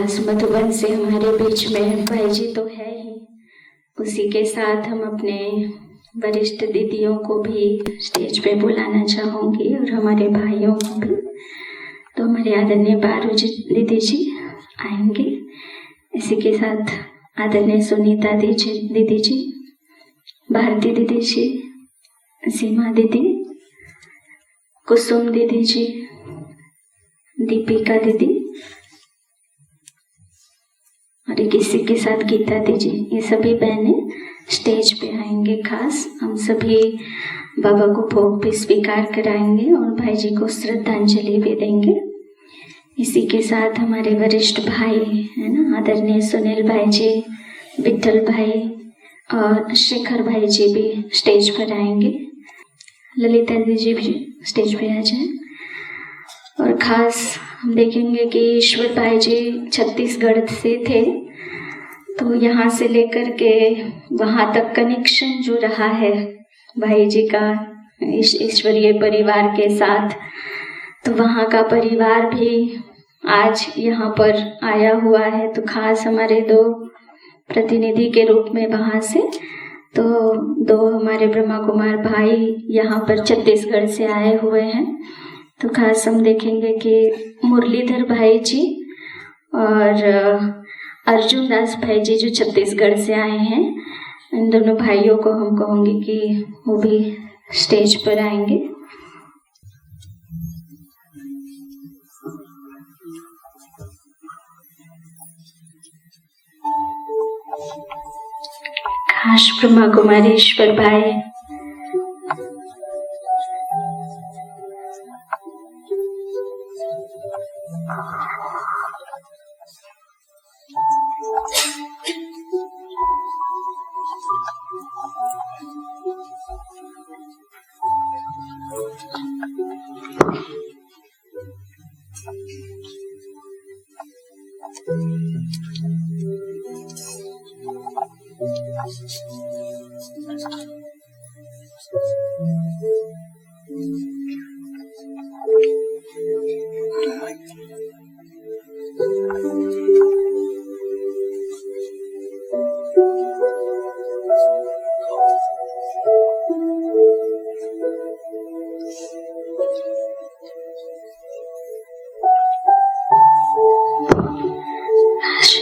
खास मधुबन से हमारे बीच में भाई जी तो है ही, उसी के साथ हम अपने वरिष्ठ दीदियों को भी स्टेज पे बुलाना चाहूँगी और हमारे भाइयों को भी। तो हमारे आदरणीय पारू जी दीदी जी आएंगे, इसी के साथ आदरणीय सुनीता दीदी जी, भारती दीदी जी, सीमा दीदी, कुसुम दीदी जी, दीपिका दीदी और एक इसी के साथ गीता दीदी, ये सभी बहनें स्टेज पे आएंगे। खास हम सभी बाबा को भोग भी स्वीकार कराएंगे और भाई जी को श्रद्धांजलि भी देंगे। इसी के साथ हमारे वरिष्ठ भाई है ना, आदरणीय सुनील भाई जी, विठल भाई और शेखर भाई जी भी स्टेज पर आएंगे। ललिता दीदी भी स्टेज पे आ जाए। और खास हम देखेंगे कि ईश्वर भाई जी छत्तीसगढ़ से थे, तो यहाँ से लेकर के वहाँ तक कनेक्शन जो रहा है भाई जी का ईश्वरीय परिवार के साथ, तो वहाँ का परिवार भी आज यहाँ पर आया हुआ है। तो खास हमारे दो प्रतिनिधि के रूप में वहाँ से तो दो हमारे ब्रह्मा कुमार भाई यहाँ पर छत्तीसगढ़ से आए हुए हैं। तो खास हम देखेंगे कि मुरलीधर भाई जी और अर्जुन दास भाई जी जो छत्तीसगढ़ से आए हैं, इन दोनों भाइयों को हम कहूँगी कि वो भी स्टेज पर आएंगे। खास ब्रह्मा कुमारी ईश्वर भाई,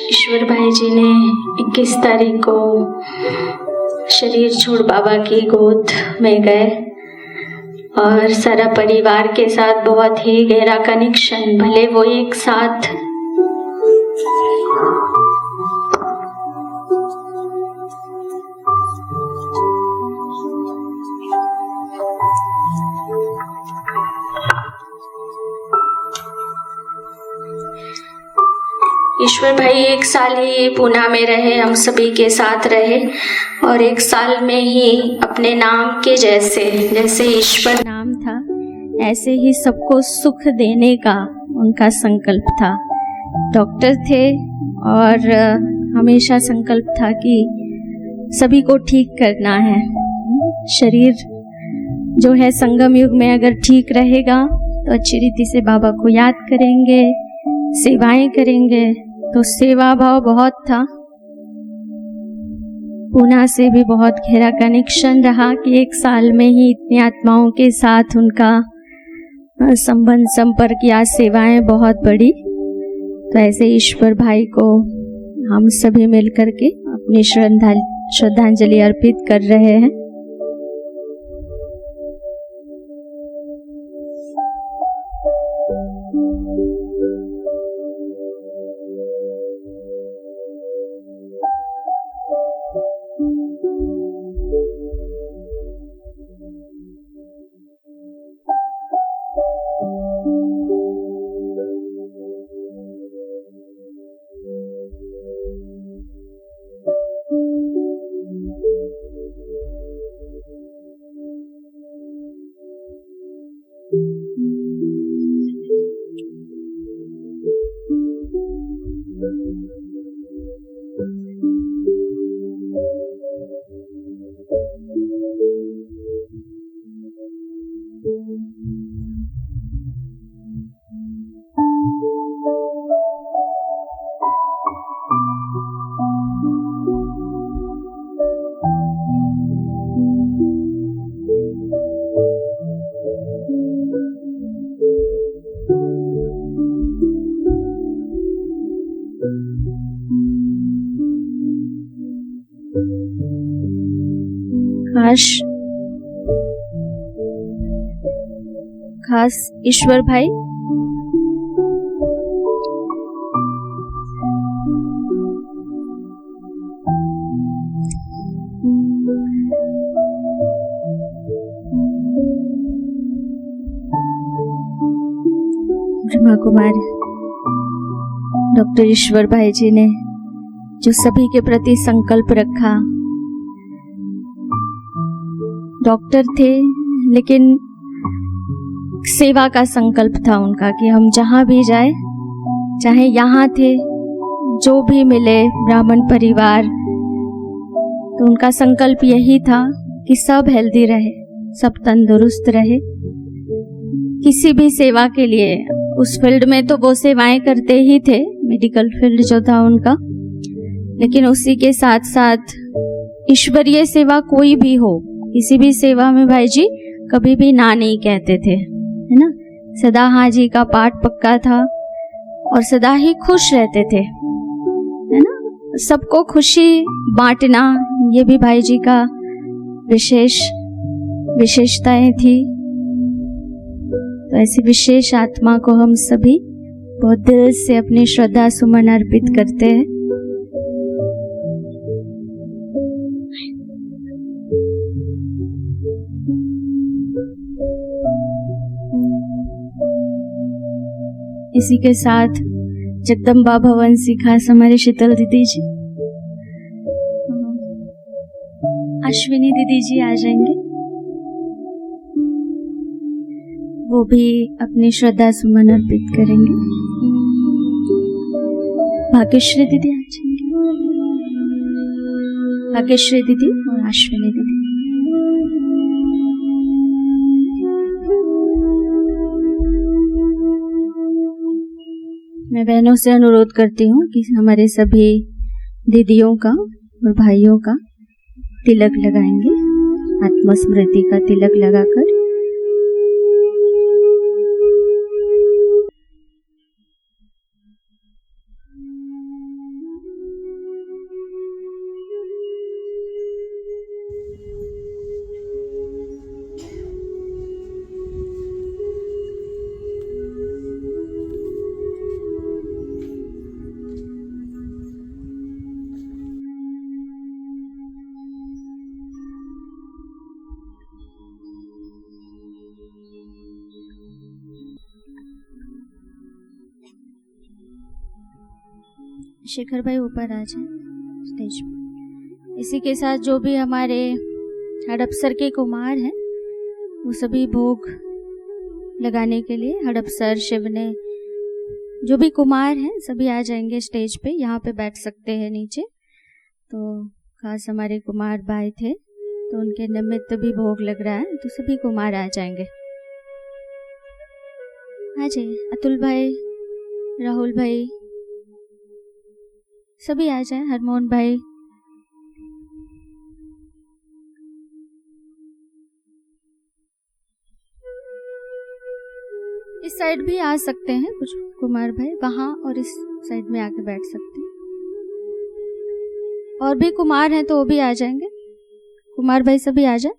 ईश्वर भाई जी ने 21 तारीख को शरीर छोड़ बाबा की गोद में गए और सारा परिवार के साथ बहुत ही गहरा कनेक्शन, भले वो एक साथ ईश्वर भाई 1 साल ही पूना में रहे, हम सभी के साथ रहे और 1 साल में ही अपने नाम के जैसे ईश्वर नाम था, ऐसे ही सबको सुख देने का उनका संकल्प था। डॉक्टर थे और हमेशा संकल्प था कि सभी को ठीक करना है। शरीर जो है संगम युग में अगर ठीक रहेगा तो अच्छी रीति से बाबा को याद करेंगे, सेवाएं करेंगे। तो सेवा भाव बहुत था। पूना से भी बहुत गहरा कनेक्शन रहा कि 1 साल में ही इतनी आत्माओं के साथ उनका संबंध, संपर्क या सेवाएं बहुत बड़ी। तो ऐसे ईश्वर भाई को हम सभी मिलकर के अपनी श्रद्धांजलि अर्पित कर रहे हैं। प्रकाश, खास ईश्वर भाई, ब्रह्मा कुमार डॉक्टर ईश्वर भाई जी ने जो सभी के प्रति संकल्प रखा। डॉक्टर थे लेकिन सेवा का संकल्प था उनका कि हम जहाँ भी जाए, चाहे यहाँ थे, जो भी मिले ब्राह्मण परिवार, तो उनका संकल्प यही था कि सब हेल्दी रहे, सब तंदुरुस्त रहे। किसी भी सेवा के लिए, उस फील्ड में तो वो सेवाएं करते ही थे, मेडिकल फील्ड जो था उनका, लेकिन उसी के साथ साथ ईश्वरीय सेवा कोई भी हो, किसी भी सेवा में भाई जी कभी भी ना नहीं कहते थे, है ना। सदा हाँ जी का पाठ पक्का था और सदा ही खुश रहते थे, है ना। सबको खुशी बांटना ये भी भाई जी का विशेषताएं थी। तो ऐसी विशेष आत्मा को हम सभी बहुत दिल से अपनी श्रद्धा सुमन अर्पित करते हैं। इसी के साथ जगदम्बा भवन सिखास हमारे शीतल दीदी जी, अश्विनी दीदी जी आ जाएंगे, वो भी अपनी श्रद्धा सुमन अर्पित करेंगे। भाग्यश्री दीदी आ जाएंगे, भाग्यश्री दीदी और अश्विनी दीदी। मैं बहनों से अनुरोध करती हूँ कि हमारे सभी दीदियों का और भाइयों का तिलक लगाएंगे, आत्मस्मृति का तिलक लगाकर। शेखर भाई ऊपर आ जाए स्टेज पे। इसी के साथ जो भी हमारे हड़पसर के कुमार हैं वो सभी भोग लगाने के लिए, हड़पसर शिवने जो भी कुमार हैं सभी आ जाएंगे स्टेज पे। यहाँ पे बैठ सकते हैं नीचे। तो खास हमारे कुमार भाई थे तो उनके निमित्त भी भोग लग रहा है, तो सभी कुमार आ जाएंगे। आ जाइए, अतुल भाई, राहुल भाई सभी आ जाए, हरमोहन भाई। इस साइड भी आ सकते हैं कुछ कुमार भाई, वहां और इस साइड में आके बैठ सकते हैं। और भी कुमार हैं तो वो भी आ जाएंगे। कुमार भाई सभी आ जाए।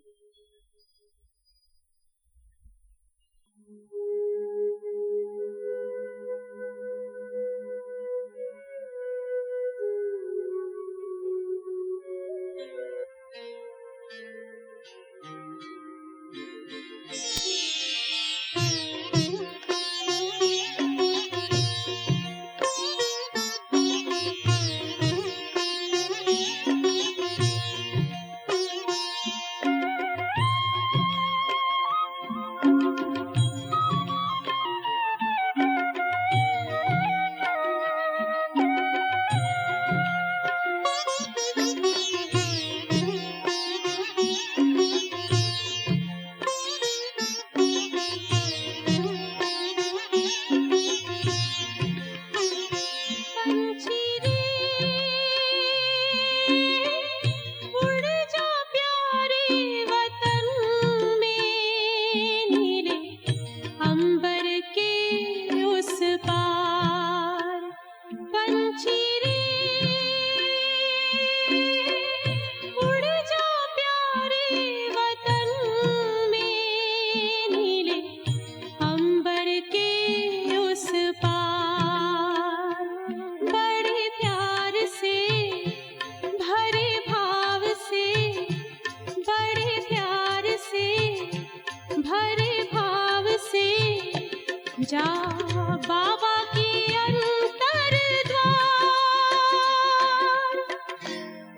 बाबा की अंतर द्वार,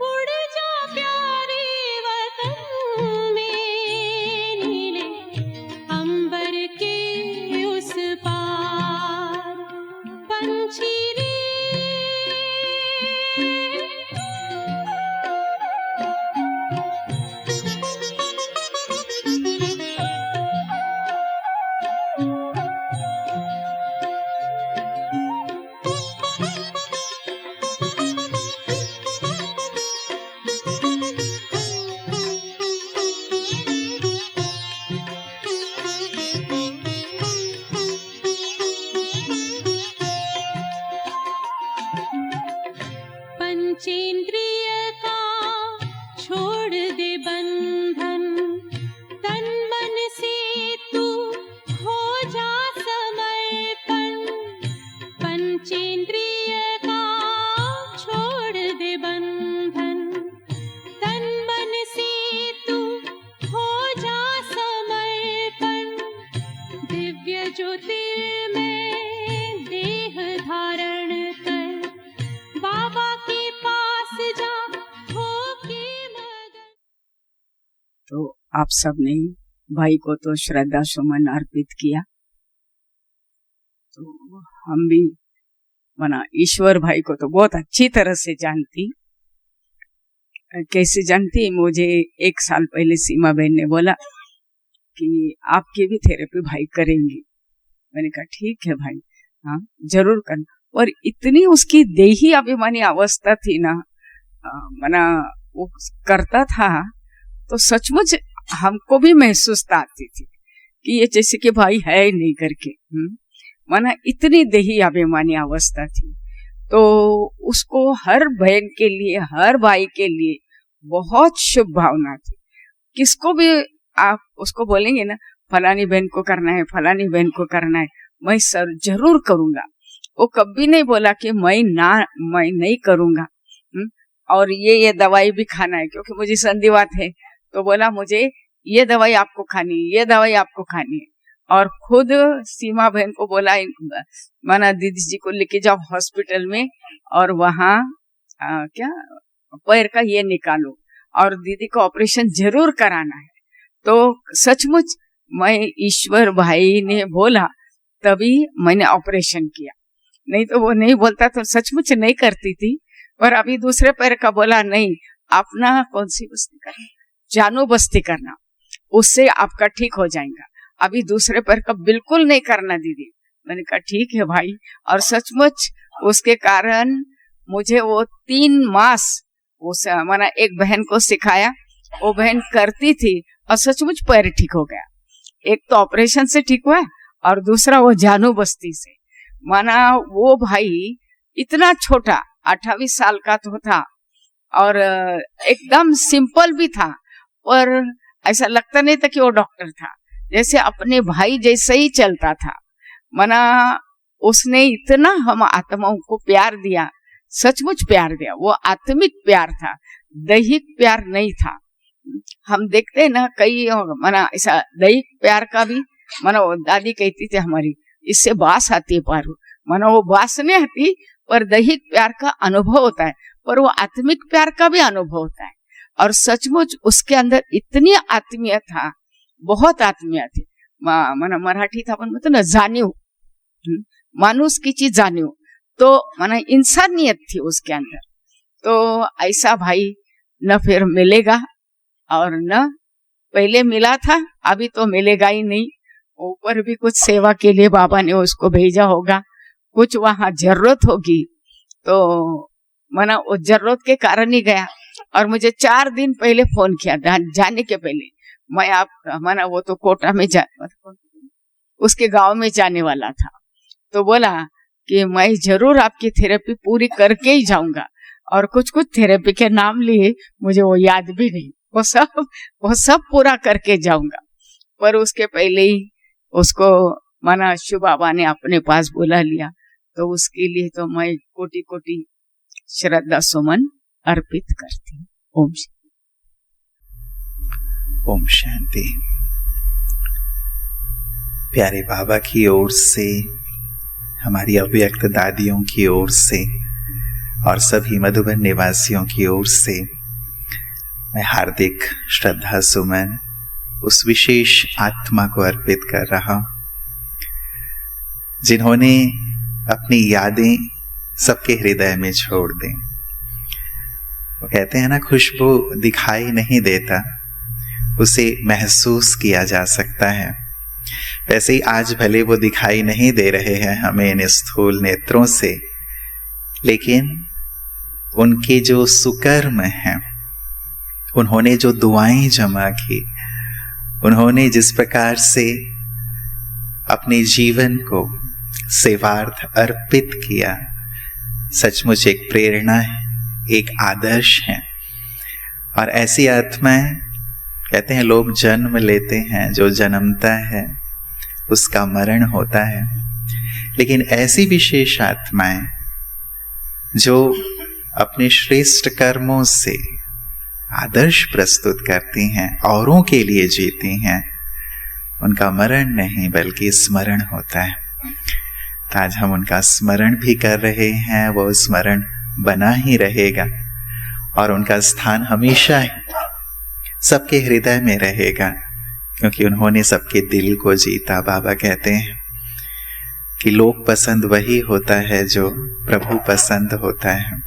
उड़ जा प्यारे वतन में, नीले अंबर के उस पार। पंछी रे पंचेंद्रिय का छोड़ दे बंधन, तन मन से तू हो जा समर्पण। पंचेंद्रिय का छोड़ दे बंधन, तन मन से तू हो जा समर्पण। दिव्य ज्योतिर्मय देह धारण कर, बाबा के पास जा होके मगन। तो आप सबने भाई को तो श्रद्धा सुमन अर्पित किया, तो हम भी मना ईश्वर भाई को तो बहुत अच्छी तरह से जानती। कैसे जानती, मुझे 1 साल पहले सीमा बहन ने बोला कि आपकी भी थेरेपी भाई करेंगी। मैंने कहा ठीक है भाई, हाँ जरूर करना। और इतनी उसकी देही अभिमानी अवस्था थी ना, मना वो करता था तो सचमुच हमको भी महसूस आती थी कि ये जैसे कि भाई है ही नहीं करके। मना इतनी देही अभिमानी अवस्था थी। तो उसको हर बहन के लिए, हर भाई के लिए बहुत शुभ भावना थी। किसको भी आप उसको बोलेंगे ना, फलानी बहन को करना है, फलानी बहन को करना है, मैं सर जरूर करूंगा। वो कभी नहीं बोला कि मैं नहीं करूंगा। और ये दवाई भी खाना है, क्योंकि मुझे संधिवात है, तो बोला मुझे ये दवाई आपको खानी है, ये दवाई आपको खानी है। और खुद सीमा बहन को बोला, माना दीदी जी को लेके जाओ हॉस्पिटल में और वहाँ क्या पैर का ये निकालो और दीदी को ऑपरेशन जरूर कराना है। तो सचमुच मैं ईश्वर भाई ने बोला तभी मैंने ऑपरेशन किया, नहीं तो वो नहीं बोलता तो सचमुच नहीं करती थी। पर अभी दूसरे पैर का बोला नहीं, अपना कौन सी बस्ती करना, जानू बस्ती करना, उससे आपका ठीक हो जाएगा। अभी दूसरे पैर का बिल्कुल नहीं करना दीदी। मैंने कहा ठीक है भाई। और सचमुच उसके कारण मुझे वो 3 मास उस माना एक बहन को सिखाया, वो बहन करती थी और सचमुच पैर ठीक हो गया। एक तो ऑपरेशन से ठीक हुआ और दूसरा वो जानू बस्ती से। माना वो भाई इतना छोटा 28 साल का तो था और एकदम सिंपल भी था, पर ऐसा लगता नहीं था कि वो डॉक्टर था, जैसे अपने भाई जैसे ही चलता था। माना उसने इतना हम आत्माओं को प्यार दिया, सचमुच प्यार दिया। वो आत्मिक प्यार था, दैहिक प्यार नहीं था। हम देखते हैं ना कई माना ऐसा दैहिक प्यार का भी, माना वो दादी कहती थी हमारी, इससे बास आती है पारू, माना वो बास नहीं आती, पर दैहिक प्यार का अनुभव होता है, पर वो आत्मिक प्यार का भी अनुभव होता है। और सचमुच उसके अंदर इतनी आत्मीय था, बहुत आत्मीय थी। माना मराठी था पण म्हणतो ना जाणीव, माणूस की चीज जाणीव, तो माना इंसानियत थी उसके अंदर। तो ऐसा भाई न फिर मिलेगा और न पहले मिला था, अभी तो मिलेगा ही नहीं। ऊपर भी कुछ सेवा के लिए बाबा ने उसको भेजा होगा, कुछ वहां जरूरत होगी, तो माना वो जरूरत के कारण ही गया। और मुझे 4 दिन पहले फोन किया जाने के पहले, मैं आप माना वो तो कोटा में उसके गांव में जाने वाला था, तो बोला कि मैं जरूर आपकी थेरेपी पूरी करके ही जाऊंगा। और कुछ थेरेपी के नाम लिए मुझे वो याद भी नहीं, वो सब पूरा करके जाऊंगा। पर उसके पहले ही उसको माना शिव बाबा ने अपने पास बुला लिया, तो उसके लिए तो मैं कोटि कोटि श्रद्धा सुमन अर्पित करती हूँ। ओम शांति। प्यारे बाबा की ओर से हमारी अव्यक्त दादियों की ओर से और सभी मधुबन निवासियों की ओर से मैं हार्दिक श्रद्धा सुमन उस विशेष आत्मा को अर्पित कर रहा हूं जिन्होंने अपनी यादें सबके हृदय में छोड़ दी। वो कहते हैं ना, खुशबू दिखाई नहीं देता, उसे महसूस किया जा सकता है। वैसे ही आज भले वो दिखाई नहीं दे रहे हैं हमें इन स्थूल नेत्रों से, लेकिन उनके जो सुकर्म हैं, उन्होंने जो दुआएं जमा की, उन्होंने जिस प्रकार से अपने जीवन को सेवार्थ अर्पित किया, सचमुच एक प्रेरणा है, एक आदर्श है। और ऐसी आत्माएं, कहते हैं लोग जन्म लेते हैं, जो जन्मता है उसका मरण होता है, लेकिन ऐसी विशेष आत्माएं जो अपने श्रेष्ठ कर्मों से आदर्श प्रस्तुत करती हैं, औरों के लिए जीती हैं, उनका मरण नहीं बल्कि स्मरण होता है। तो आज हम उनका स्मरण भी कर रहे हैं, वो स्मरण बना ही रहेगा और उनका स्थान हमेशा ही सबके हृदय में रहेगा, क्योंकि उन्होंने सबके दिल को जीता। बाबा कहते हैं कि लोक पसंद वही होता है जो प्रभु पसंद होता है।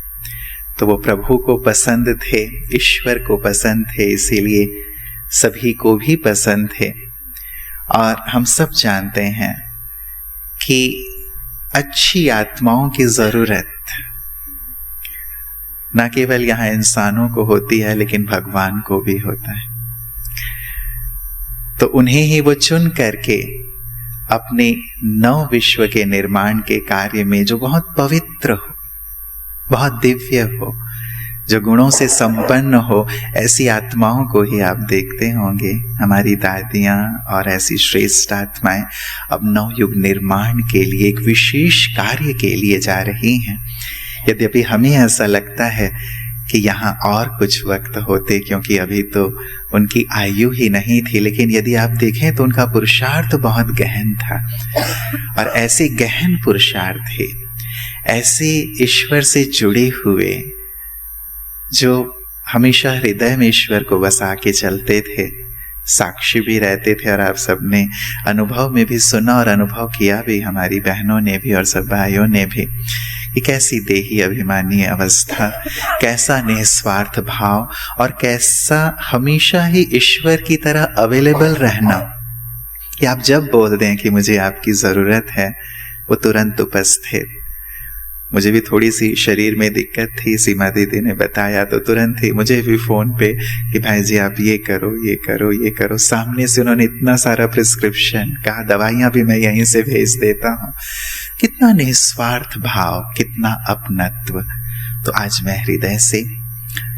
तो वो प्रभु को पसंद थे, ईश्वर को पसंद थे, इसीलिए सभी को भी पसंद थे। और हम सब जानते हैं कि अच्छी आत्माओं की जरूरत न केवल यहाँ इंसानों को होती है, लेकिन भगवान को भी होता है। तो उन्हें ही वो चुन करके अपने नव विश्व के निर्माण के कार्य में, जो बहुत पवित्र हो, बहुत दिव्य हो, जो गुणों से संपन्न हो, ऐसी आत्माओं को ही आप देखते होंगे। हमारी दादियां और ऐसी श्रेष्ठ आत्माएं अब नवयुग निर्माण के लिए एक विशेष कार्य के लिए जा रही हैं। यद्यपि हमें ऐसा लगता है कि यहाँ और कुछ वक्त होते, क्योंकि अभी तो उनकी आयु ही नहीं थी, लेकिन यदि आप देखें तो उनका पुरुषार्थ बहुत गहन था। और ऐसे गहन पुरुषार्थ थे, ऐसे ईश्वर से जुड़े हुए, जो हमेशा हृदय में ईश्वर को बसा के चलते थे, साक्षी भी रहते थे। और आप सबने अनुभव में भी सुना और अनुभव किया भी, हमारी बहनों ने भी और सब भाइयों ने भी, कि कैसी देही अभिमानी अवस्था, कैसा निस्वार्थ भाव और कैसा हमेशा ही ईश्वर की तरह अवेलेबल रहना, कि आप जब बोल दें कि मुझे आपकी जरूरत है, वो तुरंत उपस्थित। मुझे भी थोड़ी सी शरीर में दिक्कत थी, सीमा दीदी ने बताया तो तुरंत ही मुझे भी फोन पे कि भाई जी आप ये करो, ये करो, ये करो। सामने से उन्होंने इतना सारा प्रिस्क्रिप्शन कहा, दवाइयां भी मैं यहीं से भेज देता हूँ। कितना निस्वार्थ भाव, कितना अपनत्व। तो आज मैं हृदय से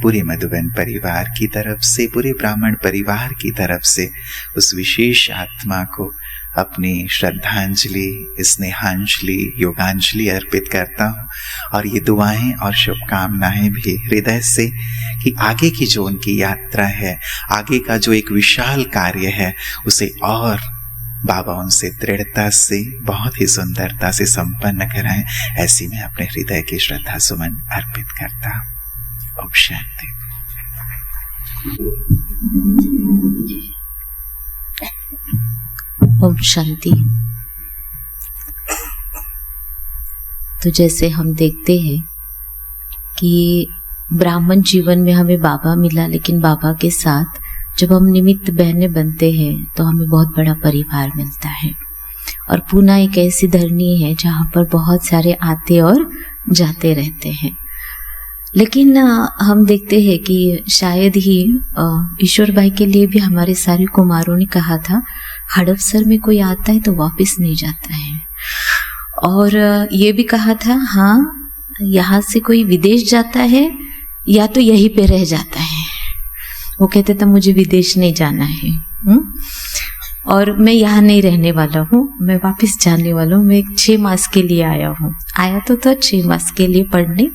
पूरे मधुबन परिवार की तरफ से, पूरे ब्राह्मण परिवार की तरफ से उस विशेष आत्मा को अपनी श्रद्धांजलि, स्नेहांजलि, योगांजलि अर्पित करता हूँ। और ये दुआएं और शुभकामनाएं भी हृदय से, कि आगे की जो उनकी यात्रा है, आगे का जो एक विशाल कार्य है, उसे और बाबा उनसे दृढ़ता से, बहुत ही सुंदरता से संपन्न कराएं। ऐसी मैं अपने हृदय की श्रद्धा सुमन अर्पित करता हूँ। ओम शांति। ओम शांति। तो जैसे हम देखते हैं कि ब्राह्मण जीवन में हमें बाबा मिला, लेकिन बाबा के साथ जब हम निमित्त बहनें बनते हैं तो हमें बहुत बड़ा परिवार मिलता है। और पूना एक ऐसी धरनी है जहाँ पर बहुत सारे आते और जाते रहते हैं। लेकिन हम देखते हैं कि शायद ही ईश्वर भाई के लिए भी हमारे सारे कुमारों ने कहा था, हड़पसर में कोई आता है तो वापस नहीं जाता है। और ये भी कहा था, हाँ यहाँ से कोई विदेश जाता है या तो यहीं पे रह जाता है। वो कहते थे मुझे विदेश नहीं जाना है, और मैं यहाँ नहीं रहने वाला हूँ, मैं वापस जाने वाला हूँ। मैं 6 मास के लिए आया तो था 6 मास के लिए पढ़ने।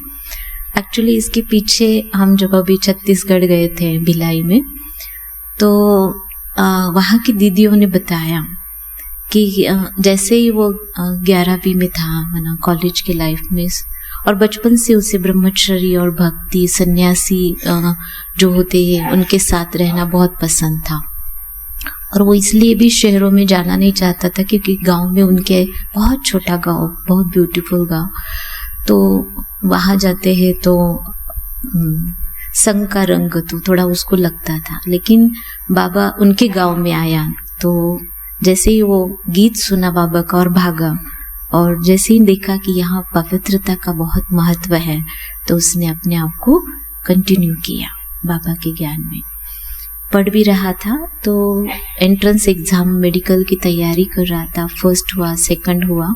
एक्चुअली इसके पीछे हम जब अभी छत्तीसगढ़ गए थे भिलाई में, तो वहाँ की दीदियों ने बताया कि जैसे ही वो 11वीं में था ना कॉलेज के लाइफ में, और बचपन से उसे ब्रह्मचर्य और भक्ति सन्यासी जो होते हैं उनके साथ रहना बहुत पसंद था। और वो इसलिए भी शहरों में जाना नहीं चाहता था क्योंकि गांव में उनके बहुत छोटा गांव, बहुत ब्यूटीफुल गांव, तो वहां जाते हैं तो संग का रंग तो थोड़ा उसको लगता था। लेकिन बाबा उनके गांव में आया तो जैसे ही वो गीत सुना बाबा का और भागा, और जैसे ही देखा कि यहाँ पवित्रता का बहुत महत्व है तो उसने अपने आप को कंटिन्यू किया बाबा के ज्ञान में। पढ़ भी रहा था तो एंट्रेंस एग्जाम मेडिकल की तैयारी कर रहा था, फर्स्ट हुआ, सेकंड हुआ,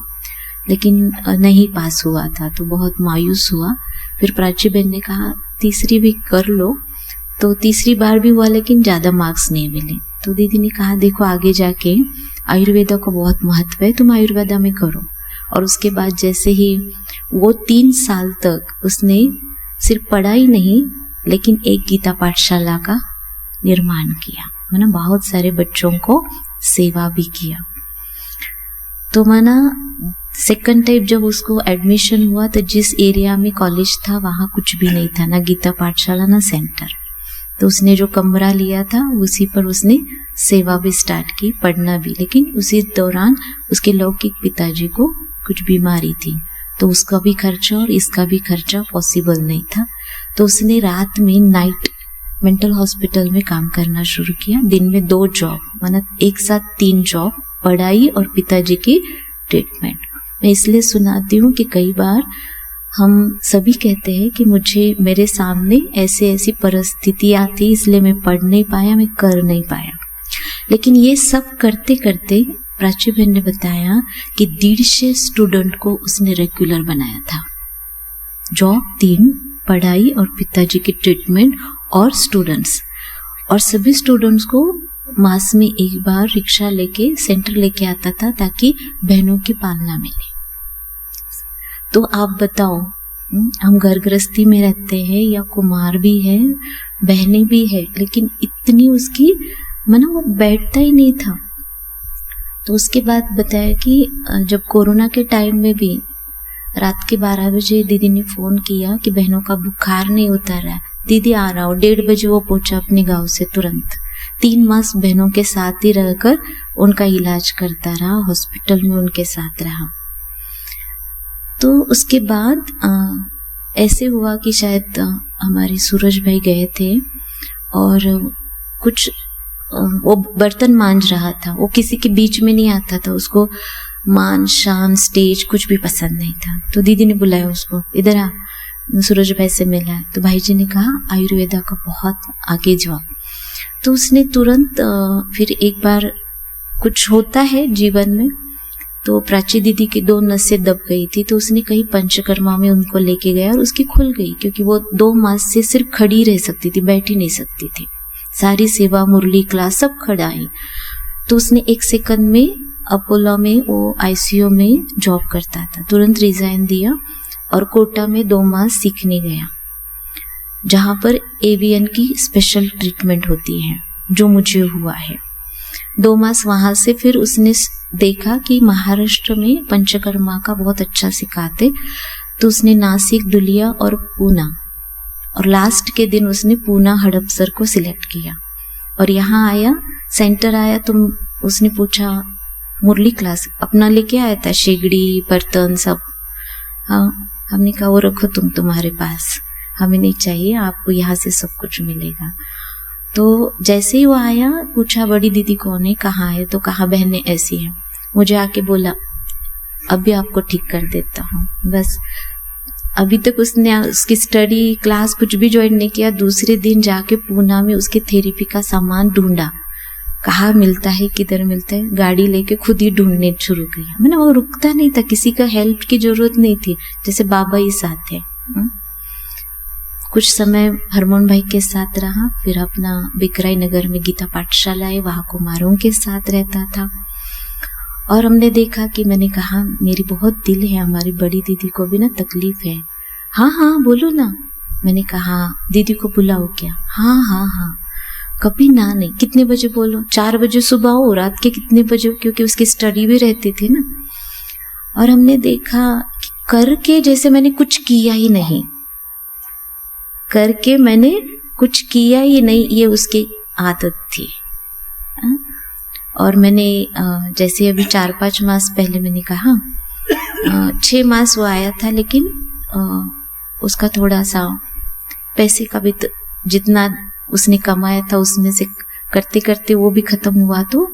लेकिन नहीं पास हुआ था तो बहुत मायूस हुआ। फिर प्राची बहन ने कहा तीसरी भी कर लो, तो तीसरी बार भी हुआ लेकिन ज्यादा मार्क्स नहीं मिले। तो दीदी ने कहा देखो आगे जाके आयुर्वेदा का बहुत महत्व है, तुम आयुर्वेदा में करो। और उसके बाद जैसे ही वो 3 साल तक उसने सिर्फ पढ़ाई नहीं लेकिन एक गीता पाठशाला का निर्माण किया, माना बहुत सारे बच्चों को सेवा भी किया। तो माना सेकंड टाइम जब उसको एडमिशन हुआ तो जिस एरिया में कॉलेज था वहां कुछ भी नहीं था, ना गीता पाठशाला ना सेंटर। तो उसने जो कमरा लिया था उसी पर उसने सेवा भी स्टार्ट की, पढ़ना भी। लेकिन उसी दौरान उसके लौकिक पिताजी को कुछ बीमारी थी तो उसका भी खर्चा और इसका भी खर्चा पॉसिबल नहीं था। तो उसने रात में नाइट मेंटल हॉस्पिटल में काम करना शुरू किया, दिन में 2 जॉब, माना एक साथ 3 जॉब, पढ़ाई और पिताजी की ट्रीटमेंट। मैं इसलिए सुनाती हूँ कि कई बार हम सभी कहते हैं कि मुझे मेरे सामने ऐसी परिस्थिति आती इसलिए मैं पढ़ नहीं पाया, मैं कर नहीं पाया। लेकिन ये सब करते करते प्राची बहन ने बताया कि 150 स्टूडेंट को उसने रेगुलर बनाया था। जॉब 3, पढ़ाई और पिताजी की ट्रीटमेंट और स्टूडेंट्स, और सभी स्टूडेंट्स को मास में एक बार रिक्शा लेके सेंटर लेके आता था ताकि बहनों की पालना मिले। तो आप बताओ, हम घर गृहस्थी में रहते हैं या कुमार भी है, बहनें भी है, लेकिन इतनी उसकी माना वो बैठता ही नहीं था। तो उसके बाद बताया कि जब कोरोना के टाइम में भी रात के 12 बजे दीदी ने फोन किया कि बहनों का बुखार नहीं उतर रहा है, दीदी आ रहा हो। 1:30 बजे वो पहुंचा अपने गांव से तुरंत। 3 मास बहनों के साथ ही रहकर उनका इलाज करता रहा, हॉस्पिटल में उनके साथ रहा। तो उसके बाद ऐसे हुआ कि शायद हमारे सूरज भाई गए थे और कुछ वो बर्तन मांज रहा था, वो किसी के बीच में नहीं आता था, उसको मान शान स्टेज कुछ भी पसंद नहीं था। तो दीदी ने बुलाया उसको, इधर आ, सूरज भाई से मिला। तो भाई जी ने कहा आयुर्वेदा का बहुत आगे जाओ। तो उसने तुरंत फिर एक बार कुछ होता है जीवन में, तो प्राची दीदी की 2 नसें दब गई थी, तो उसने कहीं पंचकर्मा में उनको लेके गया और उसकी खुल गई, क्योंकि वो 2 मास से सिर्फ खड़ी रह सकती थी, बैठी नहीं सकती थी। सारी सेवा मुरली क्लास सब खड़ा है। तो उसने 1 सेकंड में अपोलो में वो आईसीयू में जॉब करता था, तुरंत रिजाइन दिया और कोटा में 2 मास सीखने गया, जहां पर एवीएन की स्पेशल ट्रीटमेंट होती है, जो मुझे हुआ है। 2 मास वहां से फिर उसने देखा कि महाराष्ट्र में पंचकर्मा का बहुत अच्छा सिखाते, तो उसने नासिक, दुलिया और पूना, और लास्ट के दिन उसने पूना हड़पसर को सिलेक्ट किया। और यहाँ आया, सेंटर आया, तो उसने पूछा मुरली क्लास अपना लेके आया था, शेगड़ी बर्तन सब। हाँ, हमने कहा वो रखो तुम तुम्हारे पास, हमें नहीं चाहिए, आपको यहाँ से सब कुछ मिलेगा। तो जैसे ही वो आया, पूछा बड़ी दीदी कौन है, कहाँ है, तो कहा बहनें ऐसी है। मुझे आके बोला अभी आपको ठीक कर देता हूँ। बस अभी तक उसने उसकी स्टडी क्लास कुछ भी ज्वाइन नहीं किया। दूसरे दिन जाके पूना में उसके थेरेपी का सामान ढूंढा, कहाँ मिलता है, किधर मिलता है, गाड़ी लेके खुद ही ढूंढने शुरू किया। मैंने वो रुकता नहीं था, किसी का हेल्प की जरूरत नहीं थी, जैसे बाबा ही साथ है। कुछ समय हरमोहन भाई के साथ रहा, फिर अपना बिकराई नगर में गीता पाठशाला है, वहां कुमारों के साथ रहता था। और हमने देखा कि मैंने कहा मेरी बहुत दिल है, हमारी बड़ी दीदी को भी ना तकलीफ है। हाँ हाँ बोलो ना। मैंने कहा दीदी को बुलाओ क्या? हाँ हाँ हाँ। कभी ना नहीं, कितने बजे बोलो, 4 बजे सुबह हो, रात के कितने बजे, क्योंकि उसकी स्टडी भी रहती थी ना। और हमने देखा कि करके जैसे मैंने कुछ किया ही नहीं, करके मैंने कुछ किया ही नहीं, ये उसकी आदत थी। और मैंने जैसे अभी 4-5 मास पहले मैंने कहा 6 मास वो आया था, लेकिन उसका थोड़ा सा पैसे का भी जितना उसने कमाया था उसमें से करते करते वो भी खत्म हुआ। तो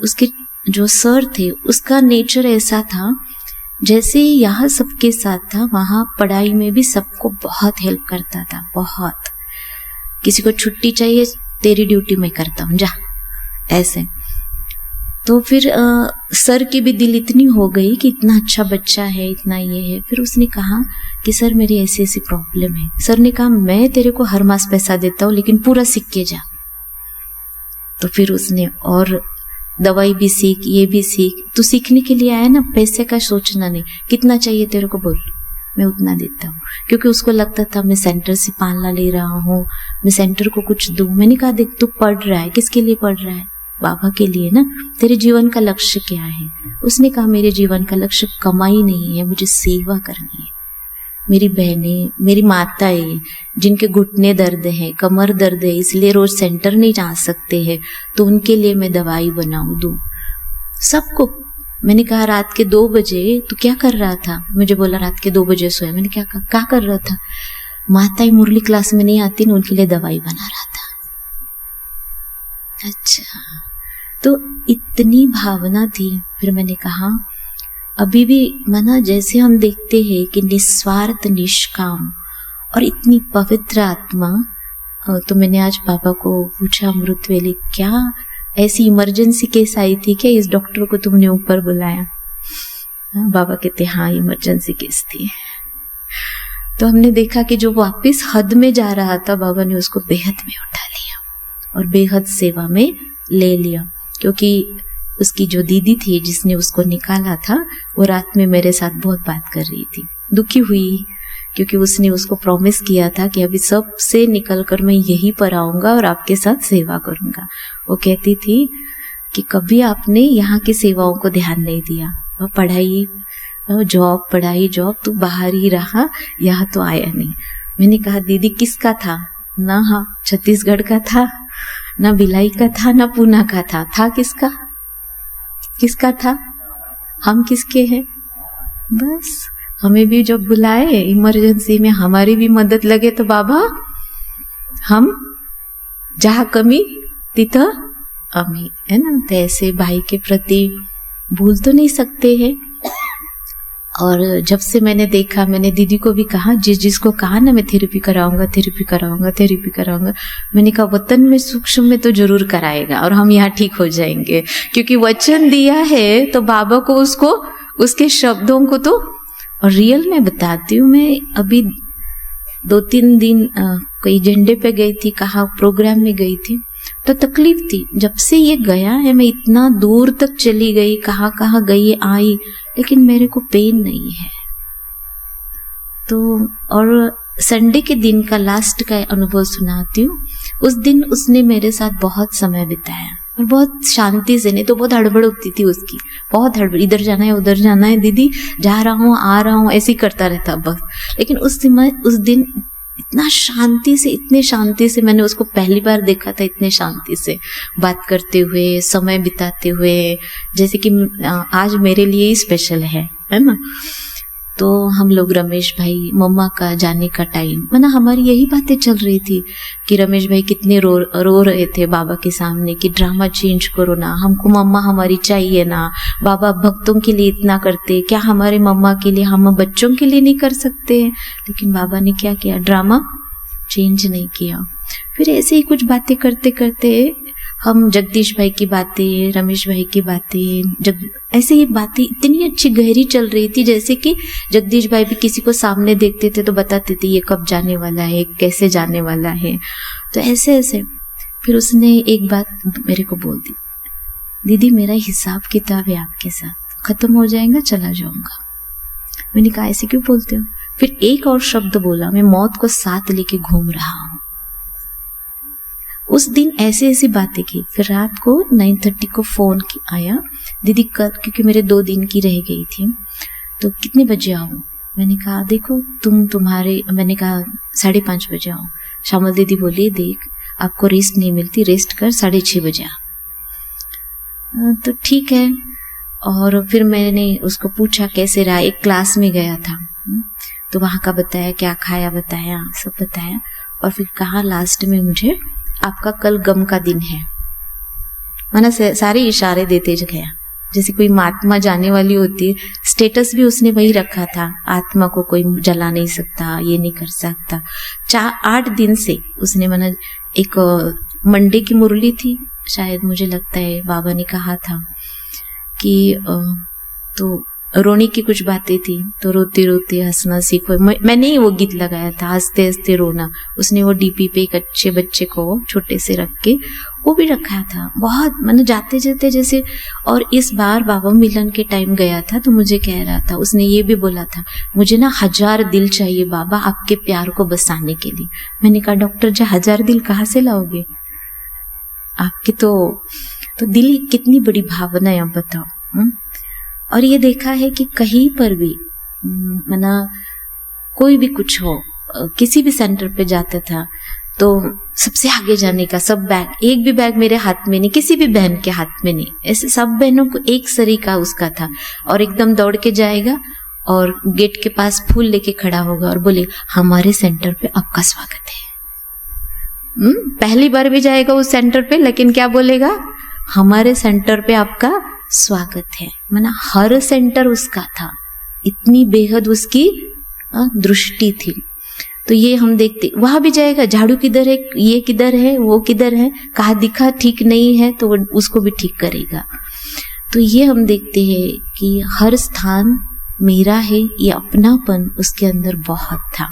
उसके जो सर थे उसका नेचर ऐसा था, जैसे यहाँ सबके साथ था वहाँ पढ़ाई में भी सबको बहुत हेल्प करता था, बहुत। किसी को छुट्टी चाहिए, तेरी ड्यूटी मैं करता हूँ, जा, ऐसे। तो फिर सर की भी दिल इतनी हो गई कि इतना अच्छा बच्चा है, इतना ये है। फिर उसने कहा कि सर मेरी ऐसी ऐसी प्रॉब्लम है। सर ने कहा मैं तेरे को हर मास पैसा देता हूँ, लेकिन पूरा सीख के जा। तो फिर उसने और दवाई भी सीख, ये भी सीख। तू सीखने के लिए आया ना, पैसे का सोचना नहीं, कितना चाहिए तेरे को बोल, मैं उतना देता हूँ। क्योंकि उसको लगता था मैं सेंटर से पालना ले रहा हूँ, मैं सेंटर को कुछ दूं। मैंने कहा देख तू पढ़ रहा है, किसके लिए पढ़ रहा है? बाबा के लिए ना। तेरे जीवन का लक्ष्य क्या है? उसने कहा मेरे जीवन का लक्ष्य कमाई नहीं है, मुझे सेवा करनी है। मेरी बहनें, मेरी माताएं जिनके घुटने दर्द है, कमर दर्द है, इसलिए रोज सेंटर नहीं जा सकते हैं, तो उनके लिए मैं दवाई बनाऊं, दूं सबको। मैंने कहा रात के 2 बजे तू क्या कर रहा था? मुझे बोला रात के 2 बजे सोया। मैंने क्या कर रहा था? माताएं मुरली क्लास में नहीं आती ना, उनके लिए दवाई बना रहा था। अच्छा, तो इतनी भावना थी। फिर मैंने कहा अभी भी मना, जैसे हम देखते हैं कि निस्वार्थ, निष्काम और इतनी पवित्र आत्मा। तो मैंने आज बाबा को पूछा, अमृत वेले क्या ऐसी इमरजेंसी केस आई थी क्या, इस डॉक्टर को तुमने ऊपर बुलाया? बाबा कहते हाँ इमरजेंसी केस थी। तो हमने देखा कि जो वापस हद में जा रहा था, बाबा ने उसको बेहद में उठा लिया और बेहद सेवा में ले लिया। क्योंकि उसकी जो दीदी थी जिसने उसको निकाला था, वो रात में मेरे साथ बहुत बात कर रही थी, दुखी हुई, क्योंकि उसने उसको प्रॉमिस किया था कि अभी सबसे निकलकर मैं यही पर आऊंगा और आपके साथ सेवा करूंगा। वो कहती थी कि कभी आपने यहाँ की सेवाओं को ध्यान नहीं दिया, पढ़ाई जॉब, पढ़ाई जॉब, तू बाहर ही रहा, यहाँ तो आया नहीं। मैंने कहा दीदी किसका था? ना हाँ छत्तीसगढ़ का था, ना भिलाई का था, ना पूना का था किसका था? हम किसके हैं? बस हमें भी जब बुलाए इमरजेंसी में, हमारी भी मदद लगे तो बाबा हम जहाँ कमी तिथं आम्ही, है ना। तो ऐसे भाई के प्रति भूल तो नहीं सकते हैं। और जब से मैंने देखा, मैंने दीदी को भी कहा, जिसको कहा ना मैं थेरेपी कराऊंगा, मैंने कहा वतन में सूक्ष्म में तो जरूर कराएगा और हम यहाँ ठीक हो जाएंगे, क्योंकि वचन दिया है तो बाबा को उसको उसके शब्दों को तो। और रियल में बताती हूँ, मैं अभी 2-3 दिन कहीं झंडे पे गई थी, कहा प्रोग्राम में गई थी, तो तकलीफ थी। जब से ये गया है मैं इतना दूर तक चली गई, कहाँ गई आई, लेकिन मेरे को पेन नहीं है। तो और संडे के दिन का लास्ट का अनुभव सुनाती हूँ। उस दिन उसने मेरे साथ बहुत समय बिताया और बहुत शांति से, नहीं तो बहुत हड़बड़ होती थी उसकी, बहुत हड़बड़, इधर जाना है उधर जाना है, दीदी जा रहा हूँ आ रहा हूँ, ऐसे ही करता रहता बस। लेकिन उस दिन इतना शांति से, इतने शांति से मैंने उसको पहली बार देखा था, इतने शांति से बात करते हुए, समय बिताते हुए, जैसे कि आज मेरे लिए ही स्पेशल है ना। तो हम लोग रमेश भाई, मम्मा का जाने का टाइम, माना हमारी यही बातें चल रही थी कि रमेश भाई कितने रो रहे थे बाबा के सामने कि ड्रामा चेंज करो ना, हमको मम्मा हमारी चाहिए ना, बाबा भक्तों के लिए इतना करते, क्या हमारे मम्मा के लिए, हम बच्चों के लिए नहीं कर सकते? लेकिन बाबा ने क्या किया, ड्रामा चेंज नहीं किया। फिर ऐसे ही कुछ बातें करते करते हम जगदीश भाई की बातें, रमेश भाई की बातें, ऐसे ही बातें इतनी अच्छी गहरी चल रही थी, जैसे कि जगदीश भाई भी किसी को सामने देखते थे तो बताते थे ये कब जाने वाला है, कैसे जाने वाला है। तो ऐसे ऐसे फिर उसने एक बात मेरे को बोल दी, दीदी मेरा हिसाब किताब है आपके साथ, खत्म हो जाएगा चला जाऊंगा। मैंने कहा ऐसे क्यों बोलते हो? फिर एक और शब्द बोला, मैं मौत को साथ लेके घूम रहा हूं। उस दिन ऐसे ऐसी बातें की। फिर रात को 9:30 को फोन आया, दीदी कर, क्योंकि मेरे 2 दिन की रह गई थी, तो कितने बजे आऊं? मैंने कहा देखो मैंने कहा 5:30 बजे आऊं। श्यामल दीदी बोली देख आपको रेस्ट नहीं मिलती, रेस्ट कर, 6:30 बजे आ। तो ठीक है। और फिर मैंने उसको पूछा कैसे रहा, एक क्लास में गया था तो वहां का बताया, क्या खाया बताया, सब बताया। और फिर कहा लास्ट में मुझे, आपका कल गम का दिन है, माना सारे इशारे देते गया जैसे कोई महात्मा जाने वाली होती है। स्टेटस भी उसने वही रखा था, आत्मा को कोई जला नहीं सकता, ये नहीं कर सकता। 8 दिन से उसने, माना एक मंडे की मुरली थी शायद, मुझे लगता है बाबा ने कहा था कि तो रोने की कुछ बातें थी, तो रोते रोते हंसना सीखो। मैंने ही वो गीत लगाया था, हंसते हंसते रोना। उसने वो डीपी पे एक अच्छे बच्चे को छोटे से रख के वो भी रखा था। बहुत मैंने जाते जाते जैसे। और इस बार बाबा मिलन के टाइम गया था तो मुझे कह रहा था, उसने ये भी बोला था मुझे ना 1000 दिल चाहिए बाबा आपके प्यार को बसाने के लिए। मैंने कहा डॉक्टर जी 1000 दिल कहाँ से लाओगे, आपके तो दिल कितनी बड़ी भावना है, आप बताओ। और ये देखा है कि कहीं पर भी मना कोई भी कुछ हो, किसी भी सेंटर पे जाता था तो सबसे आगे जाने का, सब बैग, एक भी बैग मेरे हाथ में नहीं, किसी भी बहन के हाथ में नहीं, ऐसे सब बहनों को एक सरीका उसका था। और एकदम दौड़ के जाएगा और गेट के पास फूल लेके खड़ा होगा और बोले हमारे सेंटर पे आपका स्वागत है। पहली बार भी जाएगा उस सेंटर पे, लेकिन क्या बोलेगा, हमारे सेंटर पे आपका स्वागत है। माना हर सेंटर उसका था, इतनी बेहद उसकी दृष्टि थी। तो ये हम देखते, वहां भी जाएगा, झाड़ू किधर है, ये किधर है, वो किधर है, कहा दिखा ठीक नहीं है तो उसको भी ठीक करेगा। तो ये हम देखते हैं कि हर स्थान मेरा है, ये अपनापन उसके अंदर बहुत था।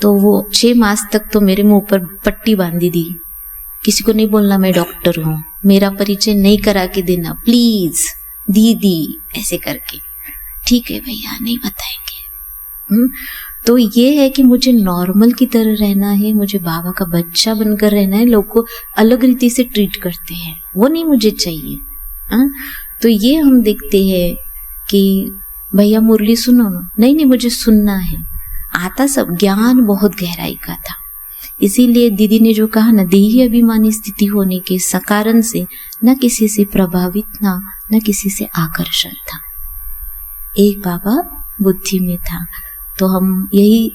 तो वो 6 मास तक तो मेरे मुंह पर पट्टी बांधी दी, किसी को नहीं बोलना मैं डॉक्टर हूं, मेरा परिचय नहीं करा के देना प्लीज दीदी, ऐसे करके। ठीक है भैया नहीं बताएंगे। तो ये है कि मुझे नॉर्मल की तरह रहना है, मुझे बाबा का बच्चा बनकर रहना है। लोग को अलग रीति से ट्रीट करते हैं, वो नहीं मुझे चाहिए। तो ये हम देखते हैं कि भैया मुरली सुनो ना, नहीं मुझे सुनना है। आता सब ज्ञान बहुत गहराई का था। इसीलिए दीदी ने जो कहा ना, देही अभिमानी स्थिति होने के कारण से न किसी से प्रभावित न किसी से आकर्षण था, एक बाबा बुद्धि में था। तो हम यही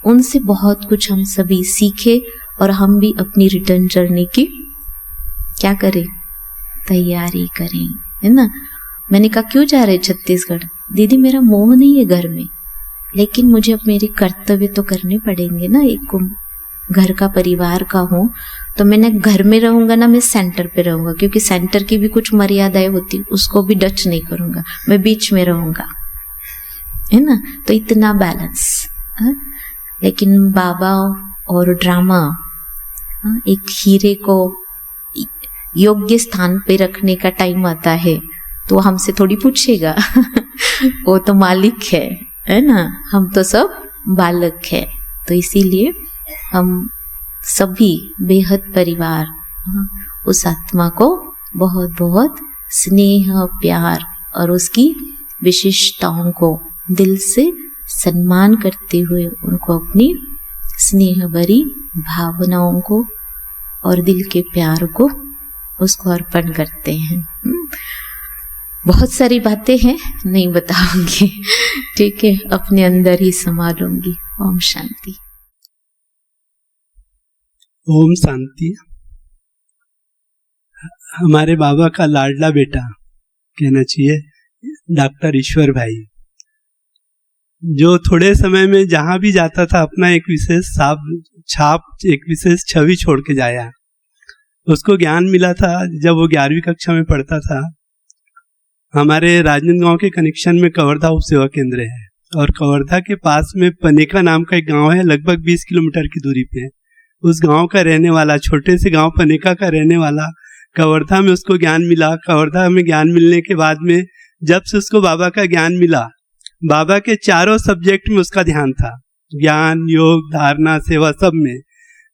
उनसे बहुत कुछ हम सभी सीखे और हम भी अपनी रिटर्न जर्नी की क्या करें, तैयारी करें, है ना। मैंने कहा क्यों जा रहे छत्तीसगढ़? दीदी मेरा मोह नहीं है घर में, लेकिन मुझे अब मेरे कर्तव्य तो करने पड़ेंगे ना। एक घर का परिवार का हूँ तो मैंने घर में रहूंगा ना, मैं सेंटर पे रहूंगा, क्योंकि सेंटर की भी कुछ मर्यादाएं होती, उसको भी डच नहीं करूंगा, मैं बीच में रहूंगा, है ना। तो इतना बैलेंस। लेकिन बाबा और ड्रामा, एक हीरे को योग्य स्थान पे रखने का टाइम आता है तो हमसे थोड़ी पूछेगा वो तो मालिक है ना, हम तो सब बालक है। तो इसीलिए हम सभी बेहद परिवार उस आत्मा को बहुत बहुत स्नेह प्यार और उसकी विशेषताओं को दिल से सम्मान करते हुए उनको अपनी स्नेह भरी भावनाओं को और दिल के प्यार को उसको अर्पण करते हैं। बहुत सारी बातें हैं, नहीं बताऊंगी, ठीक है, अपने अंदर ही समा लूंगी। ओम शांति। ओम शांति। हमारे बाबा का लाडला बेटा कहना चाहिए, डॉक्टर ईश्वर भाई, जो थोड़े समय में जहां भी जाता था अपना एक विशेष छाप, एक विशेष छवि छोड़ के जाया। उसको ज्ञान मिला था जब वो 11वीं कक्षा में पढ़ता था। हमारे राजनांदगांव के कनेक्शन में कवर्धा उप सेवा केंद्र है और कवर्धा के पास में पनेका नाम का एक गांव है, लगभग 20 किलोमीटर की दूरी पे। उस गांव का रहने वाला, छोटे से गांव पनेका का रहने वाला, कवर्धा में उसको ज्ञान मिला। कवर्धा में ज्ञान मिलने के बाद में जब से उसको बाबा का ज्ञान मिला, बाबा के चारों सब्जेक्ट में उसका ध्यान था, ज्ञान, योग, धारणा, सेवा, सब में।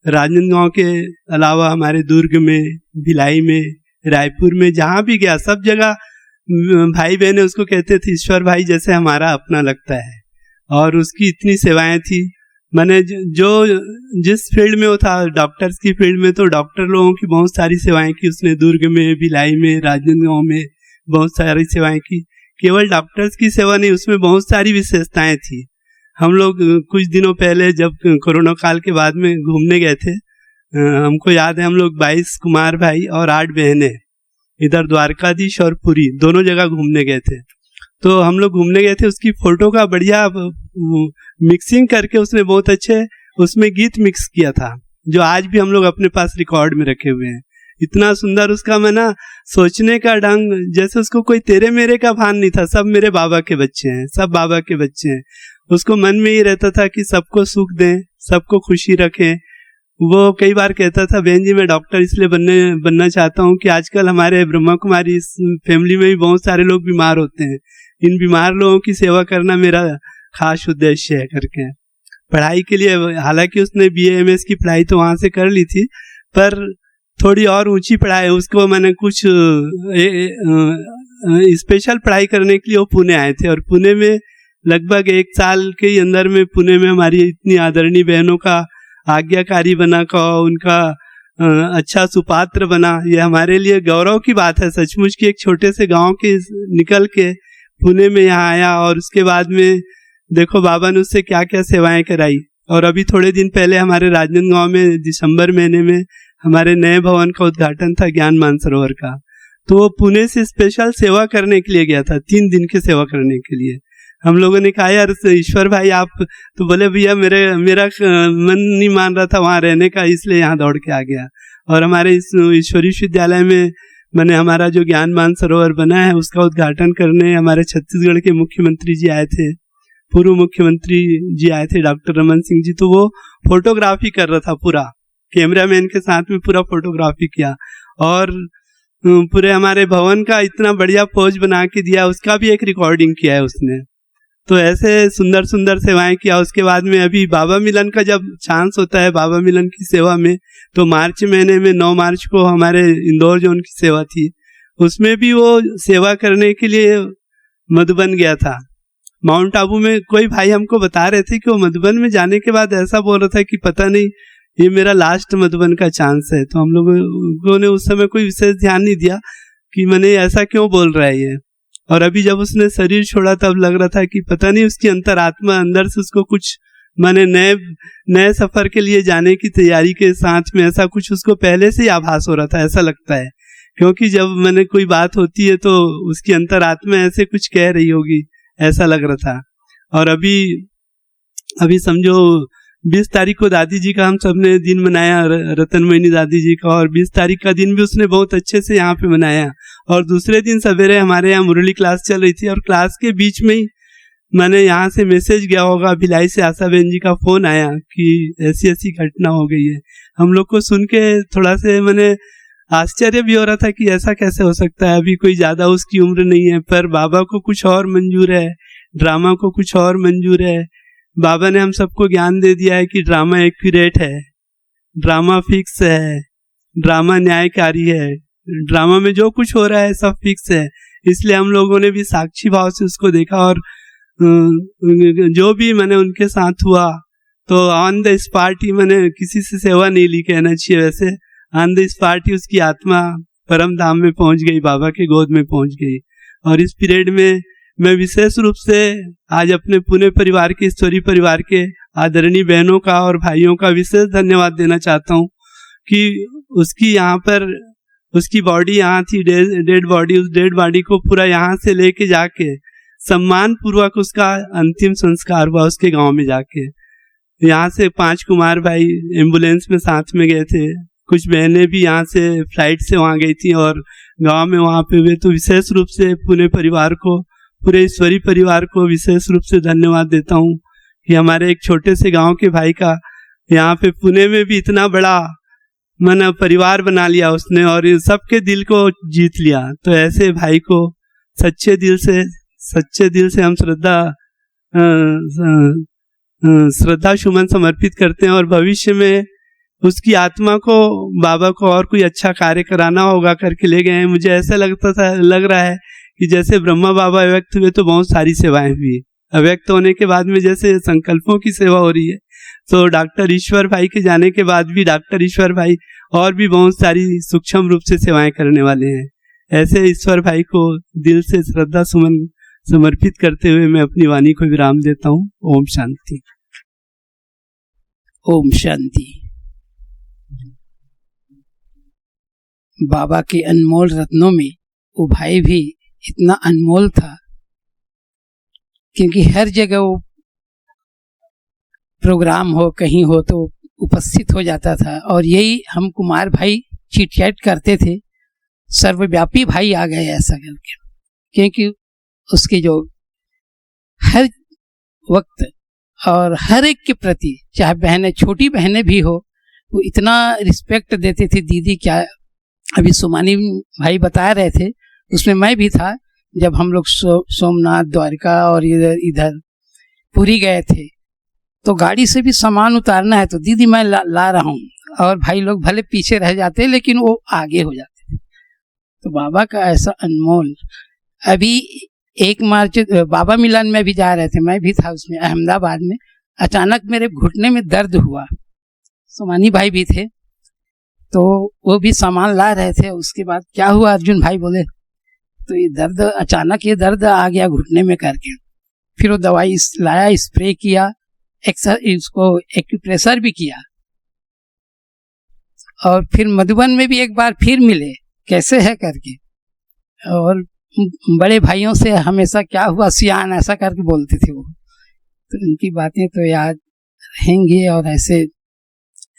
राजनांदगांव के अलावा हमारे दुर्ग में, भिलाई में, रायपुर में, जहाँ भी गया सब जगह भाई बहने उसको कहते थे ईश्वर भाई जैसे हमारा अपना लगता है। और उसकी इतनी सेवाएं थी, मैंने जो जिस फील्ड में वो था, डॉक्टर्स की फील्ड में, तो डॉक्टर लोगों की बहुत सारी सेवाएं की उसने। दुर्ग में, भिलाई में, राजनांदगांव में बहुत सारी सेवाएं की। केवल डॉक्टर्स की सेवा नहीं, उसमें बहुत सारी विशेषताएं थी। हम लोग कुछ दिनों पहले जब कोरोना काल के बाद में घूमने गए थे, हमको याद है हम लोग 22 कुमार भाई और 8 बहनें इधर द्वारकाधीश और पुरी दोनों जगह घूमने गए थे। तो हम लोग घूमने गए थे, उसकी फोटो का बढ़िया मिक्सिंग करके उसने बहुत अच्छे उसमें गीत मिक्स किया था, जो आज भी हम लोग अपने पास रिकॉर्ड में रखे हुए हैं। इतना सुंदर उसका मैं ना सोचने का ढंग, जैसे उसको कोई तेरे मेरे का भान नहीं था, सब मेरे बाबा के बच्चे हैं, सब बाबा के बच्चे हैं। उसको मन में ही रहता था कि सबको सुख दें, सबको खुशी रखें। वो कई बार कहता था, बहन जी मैं डॉक्टर इसलिए बनना चाहता हूँ कि आजकल हमारे ब्रह्मा कुमारी इस फैमिली में भी बहुत सारे लोग बीमार होते हैं, इन बीमार लोगों की सेवा करना मेरा खास उद्देश्य है करके। पढ़ाई के लिए, हालांकि उसने BA MS की पढ़ाई तो वहाँ से कर ली थी, पर थोड़ी और ऊंची पढ़ाई उसको मैंने कुछ स्पेशल पढ़ाई करने के लिए वो पुणे आए थे। और पुणे में लगभग 1 साल के अंदर में पुणे में हमारी इतनी आदरणीय बहनों का आज्ञाकारी बना का, उनका अच्छा सुपात्र बना, ये हमारे लिए गौरव की बात है सचमुच कि एक छोटे से गांव के निकल के पुणे में यहाँ आया। और उसके बाद में देखो बाबा ने उससे क्या क्या सेवाएं कराई। और अभी थोड़े दिन पहले हमारे राजनांदगांव में दिसंबर महीने में हमारे नए भवन का उद्घाटन था, ज्ञान मानसरोवर का। तो वो पुणे से स्पेशल सेवा करने के लिए गया था, 3 दिन की सेवा करने के लिए। हम लोगों ने कहा यार ईश्वर भाई आप, तो बोले भैया मेरा मन नहीं मान रहा था वहाँ रहने का, इसलिए यहाँ दौड़ के आ गया। और हमारे इस ईश्वरी विश्वविद्यालय में मैंने हमारा जो ज्ञान मानसरोवर बना है उसका उद्घाटन करने हमारे छत्तीसगढ़ के मुख्यमंत्री जी आए थे, पूर्व मुख्यमंत्री जी आए थे डॉक्टर रमन सिंह जी। तो वो फोटोग्राफी कर रहा था, पूरा कैमरामैन के साथ में पूरा फोटोग्राफी किया। और पूरे हमारे भवन का इतना बढ़िया पोज बना के दिया, उसका भी एक रिकॉर्डिंग किया है उसने। तो ऐसे सुंदर सुंदर सेवाएं किया। उसके बाद में अभी बाबा मिलन का जब चांस होता है बाबा मिलन की सेवा में, तो मार्च महीने में 9 मार्च को हमारे इंदौर जो उनकी सेवा थी, उसमें भी वो सेवा करने के लिए मधुबन गया था। माउंट आबू में कोई भाई हमको बता रहे थे कि वो मधुबन में जाने के बाद ऐसा बोल रहा था कि पता नहीं ये मेरा लास्ट मधुबन का चांस है। तो हम लोगों ने उस समय कोई विशेष ध्यान नहीं दिया कि मैंने ऐसा क्यों बोल रहा है ये। और अभी जब उसने शरीर छोड़ा तब लग रहा था कि पता नहीं उसकी अंतरात्मा अंदर से उसको कुछ, मैंने नए सफर के लिए जाने की तैयारी के साथ में ऐसा कुछ उसको पहले से ही आभास हो रहा था, ऐसा लगता है। क्योंकि जब मैंने कोई बात होती है तो उसकी अंतरात्मा ऐसे कुछ कह रही होगी, ऐसा लग रहा था। और अभी समझो 20 तारीख को दादी जी का हम सबने दिन मनाया, रतनमयी दादी जी का, और 20 तारीख का दिन भी उसने बहुत अच्छे से यहाँ पे मनाया। और दूसरे दिन सवेरे हमारे यहाँ मुरली क्लास चल रही थी और क्लास के बीच में ही मैंने यहाँ से मैसेज गया होगा, भिलाई से आशा बहन जी का फोन आया कि ऐसी ऐसी घटना हो गई है। हम लोग को सुन के थोड़ा से मैंने आश्चर्य भी हो रहा था कि ऐसा कैसे हो सकता है, अभी कोई ज्यादा उसकी उम्र नहीं है, पर बाबा को कुछ और मंजूर है, ड्रामा को कुछ और मंजूर है। बाबा ने हम सबको ज्ञान दे दिया है कि ड्रामा एक्यूरेट है, ड्रामा फिक्स है, ड्रामा न्यायकारी है, ड्रामा में जो कुछ हो रहा है सब फिक्स है। इसलिए हम लोगों ने भी साक्षी भाव से उसको देखा। और जो भी मैंने उनके साथ हुआ तो ऑन द स्पॉट ही, मैंने किसी से सेवा नहीं ली कहना चाहिए वैसे, ऑन द स्पॉट ही उसकी आत्मा परम धाम में पहुंच गई, बाबा के गोद में पहुंच गई। और इस पीरियड में मैं विशेष रूप से आज अपने पुणे परिवार के, ईश्वरी परिवार के आदरणीय बहनों का और भाइयों का विशेष धन्यवाद देना चाहता हूँ कि उसकी यहाँ पर, उसकी बॉडी यहाँ थी, डेड बॉडी, उस डेड बॉडी को पूरा यहाँ से लेके जाके सम्मान पूर्वक उसका अंतिम संस्कार हुआ उसके गांव में जाके। यहाँ से 5 कुमार भाई एम्बुलेंस में साथ में गए थे, कुछ बहनें भी यहाँ से फ्लाइट से वहाँ गई थी और गांव में वहाँ पे हुए। तो विशेष रूप से पुणे परिवार को, पूरे ईश्वरी परिवार को विशेष रूप से धन्यवाद देता हूँ कि हमारे एक छोटे से गांव के भाई का यहाँ पे पुणे में भी इतना बड़ा मन परिवार बना लिया उसने और सबके दिल को जीत लिया। तो ऐसे भाई को सच्चे दिल से हम श्रद्धा सुमन समर्पित करते हैं। और भविष्य में उसकी आत्मा को बाबा को और कोई अच्छा कार्य कराना होगा करके ले गए हैं। मुझे ऐसा लग रहा है कि जैसे ब्रह्मा बाबा अव्यक्त हुए तो बहुत सारी सेवाएं हुई, अव्यक्त होने के बाद में जैसे संकल्पों की सेवा हो रही है, तो डॉक्टर ईश्वर भाई के जाने के बाद भी डॉक्टर ईश्वर भाई और भी बहुत सारी सूक्ष्म रूप से सेवाएं करने वाले हैं। ऐसे ईश्वर भाई को दिल से श्रद्धा सुमन समर्पित करते हुए मैं अपनी वाणी को विराम देता हूँ। ओम शांति। ओम शांति। बाबा के अनमोल रत्नों में वो भाई भी इतना अनमोल था, क्योंकि हर जगह वो प्रोग्राम हो कहीं हो तो उपस्थित हो जाता था। और यही हम कुमार भाई चिट चैट करते थे, सर्वव्यापी भाई आ गए ऐसा करके, क्योंकि उसके जो हर वक्त और हर एक के प्रति, चाहे बहनें छोटी बहनें भी हो, वो इतना रिस्पेक्ट देते थे। दीदी क्या अभी सुमानी भाई बता रहे थे, उसमें मैं भी था, जब हम लोग सोमनाथ द्वारका और इधर पुरी गए थे, तो गाड़ी से भी सामान उतारना है तो दीदी मैं ला रहा हूँ, और भाई लोग भले पीछे रह जाते लेकिन वो आगे हो जाते। तो बाबा का ऐसा अनमोल। अभी 1 मार्च बाबा मिलन में भी जा रहे थे, मैं भी था उसमें अहमदाबाद में। अचानक मेरे घुटने में दर्द हुआ, सुमानी भाई भी थे, तो वो भी सामान ला रहे थे। उसके बाद क्या हुआ अर्जुन भाई बोले, तो ये दर्द अचानक ये दर्द आ गया घुटने में करके। फिर वो दवाई लाया, स्प्रे किया, इसको एक्यूप्रेशर भी किया। और फिर मधुबन में भी एक बार फिर मिले, कैसे है करके, और बड़े भाइयों से हमेशा क्या हुआ सियान ऐसा करके बोलते थे वो। तो उनकी बातें तो याद रहेंगी। और ऐसे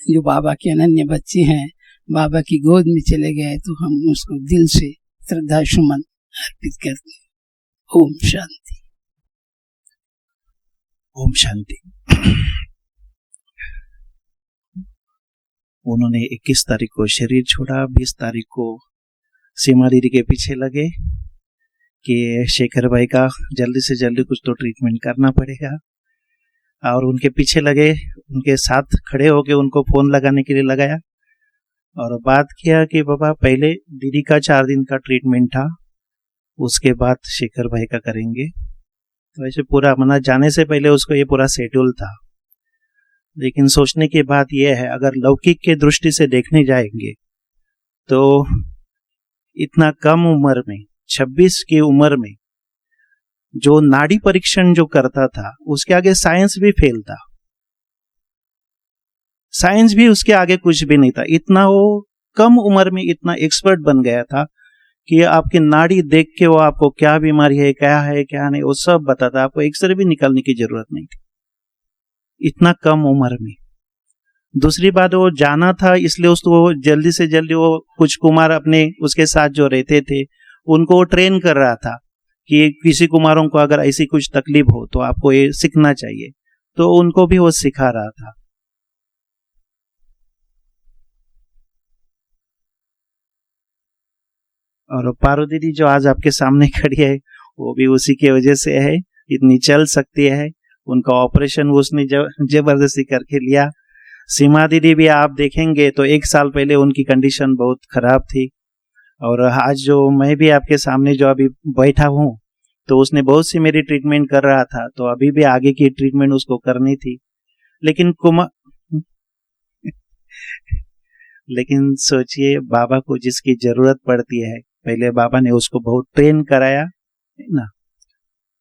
जो बाबा के अनन्य बच्चे हैं, बाबा की गोद में चले गए, तो हम उसको दिल से श्रद्धा सुमन अर्पित करते हैं। ओम शांति। ओम शांति। उन्होंने 21 तारीख को शरीर छोड़ा, 20 तारीख को सीमा दीदी के पीछे लगे कि शेखर भाई का जल्दी से जल्दी कुछ तो ट्रीटमेंट करना पड़ेगा, और उनके पीछे लगे, उनके साथ खड़े होके उनको फोन लगाने के लिए लगाया और बात किया कि बाबा पहले दीदी का 4 दिन का ट्रीटमेंट था, उसके बाद शेखर भाई का करेंगे। तो ऐसे पूरा मना जाने से पहले उसको ये पूरा शेड्यूल था। लेकिन सोचने की बात यह है, अगर लौकिक के दृष्टि से देखने जाएंगे तो इतना कम उम्र में, 26 की उम्र में जो नाड़ी परीक्षण जो करता था, उसके आगे साइंस भी फेल था। साइंस भी उसके आगे कुछ भी नहीं था। इतना वो कम उम्र में इतना एक्सपर्ट बन गया था कि आपकी नाड़ी देख के वो आपको क्या बीमारी है क्या नहीं, वो सब बताता। आपको एक्सरे भी निकालने की जरूरत नहीं थी, इतना कम उम्र में। दूसरी बात, वो जाना था, इसलिए उसको जल्दी से जल्दी वो कुछ कुमार अपने उसके साथ जो रहते थे उनको वो ट्रेन कर रहा था कि किसी कुमारों को अगर ऐसी कुछ तकलीफ हो तो आपको ये सीखना चाहिए, तो उनको भी वो सिखा रहा था। और पारो दीदी जो आज आपके सामने खड़ी है, वो भी उसी की वजह से है, इतनी चल सकती है। उनका ऑपरेशन उसने जबरदस्ती करके लिया। सीमा दीदी भी आप देखेंगे तो 1 साल पहले उनकी कंडीशन बहुत खराब थी, और आज जो मैं भी आपके सामने जो अभी बैठा हूँ, तो उसने बहुत सी मेरी ट्रीटमेंट कर रहा था, तो अभी भी आगे की ट्रीटमेंट उसको करनी थी। लेकिन सोचिए, बाबा को जिसकी जरूरत पड़ती है, पहले बाबा ने उसको बहुत ट्रेन कराया है ना,